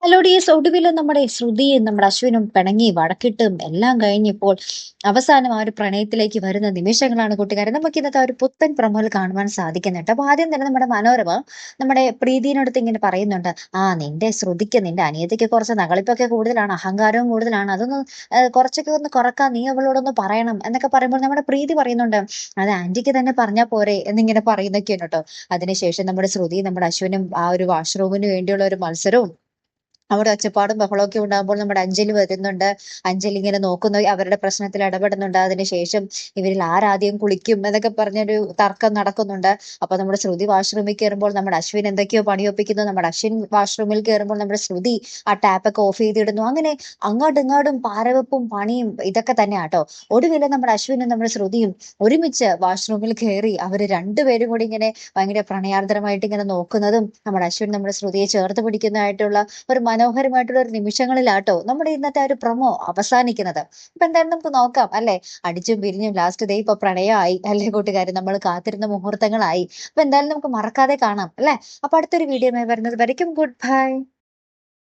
Melodious ഒടുവിൽ നമ്മുടെ ശ്രുതിയും നമ്മുടെ അശ്വിനും പിണങ്ങി വഴക്കിട്ടും എല്ലാം കഴിഞ്ഞപ്പോൾ അവസാനം ആ ഒരു പ്രണയത്തിലേക്ക് വരുന്ന നിമിഷങ്ങളാണ് കൂട്ടുകാരെ നമുക്ക് ഇന്നത്തെ ആ ഒരു പുത്തൻ പ്രമോൽ കാണുവാൻ സാധിക്കുന്നുണ്ട്. അപ്പൊ ആദ്യം തന്നെ നമ്മുടെ മനോരമ നമ്മുടെ പ്രീതിനടുത്ത് ഇങ്ങനെ പറയുന്നുണ്ട്, നിന്റെ ശ്രുതിക്ക് നിന്റെ അനിയത്തിക്ക് കുറച്ച് നകളിപ്പൊക്കെ കൂടുതലാണ്, അഹങ്കാരവും കൂടുതലാണ്, അതൊന്ന് കുറച്ചൊക്കെ ഒന്ന് കുറക്കാൻ നീ അവളോടൊന്ന് പറയണം എന്നൊക്കെ പറയുമ്പോൾ നമ്മുടെ പ്രീതി പറയുന്നുണ്ട്, അത് ആന്റിക്ക് തന്നെ പറഞ്ഞാൽ പോരെ എന്നിങ്ങനെ പറയുന്നൊക്കെയാണ് കേട്ടോ. അതിനുശേഷം നമ്മുടെ ശ്രുതി നമ്മുടെ അശ്വിനും ആ ഒരു വാഷ്റൂമിന് വേണ്ടിയുള്ള ഒരു മത്സരവും അവിടെ ഒച്ചപ്പാടും ബഹളമൊക്കെ ഉണ്ടാകുമ്പോൾ നമ്മുടെ അഞ്ജലി വരുന്നുണ്ട്. അഞ്ജലി ഇങ്ങനെ നോക്കുന്നു, അവരുടെ പ്രശ്നത്തിൽ ഇടപെടുന്നുണ്ട്. അതിനുശേഷം ഇവരിൽ ആരാദ്യം കുളിക്കും എന്നൊക്കെ പറഞ്ഞൊരു തർക്കം നടക്കുന്നുണ്ട്. അപ്പൊ നമ്മുടെ ശ്രുതി വാഷ്റൂമിൽ കയറുമ്പോൾ നമ്മുടെ അശ്വിൻ എന്തൊക്കെയോ പണിയൊപ്പിക്കുന്നു. നമ്മുടെ അശ്വിൻ വാഷ്റൂമിൽ കയറുമ്പോൾ നമ്മുടെ ശ്രുതി ആ ടാപ്പൊക്കെ ഓഫ് ചെയ്തിടുന്നു. അങ്ങനെ അങ്ങോട്ടും ഇങ്ങോട്ടും പാരവെപ്പും പണിയും ഇതൊക്കെ തന്നെയാട്ടോ. ഒടുവിൽ നമ്മുടെ അശ്വിനും നമ്മുടെ ശ്രുതിയും ഒരുമിച്ച് വാഷ്റൂമിൽ കയറി അവര് രണ്ടുപേരും കൂടി ഇങ്ങനെ ഭയങ്കര പ്രണയാർദ്രമായിട്ട് ഇങ്ങനെ നോക്കുന്നതും നമ്മുടെ അശ്വിൻ നമ്മുടെ ശ്രുതിയെ ചേർത്ത് പിടിക്കുന്നതായിട്ടുള്ള ഒരു മനോഹരമായിട്ടുള്ള ഒരു നിമിഷങ്ങളിലാട്ടോ നമ്മുടെ ഇന്നത്തെ ആ ഒരു പ്രൊമോ അവസാനിക്കുന്നത്. അപ്പൊ എന്തായാലും നമുക്ക് നോക്കാം അല്ലെ, അടിച്ചും പിരിഞ്ഞും ലാസ്റ്റ് ദേ ഇപ്പൊ പ്രണയമായി അല്ലെ കൂട്ടുകാർ, നമ്മൾ കാത്തിരുന്ന മുഹൂർത്തങ്ങളായി. അപ്പൊ എന്തായാലും നമുക്ക് മറക്കാതെ കാണാം അല്ലെ. അപ്പൊ അടുത്തൊരു വീഡിയോ വരുന്നത് വരയ്ക്കും ഗുഡ് ബൈ.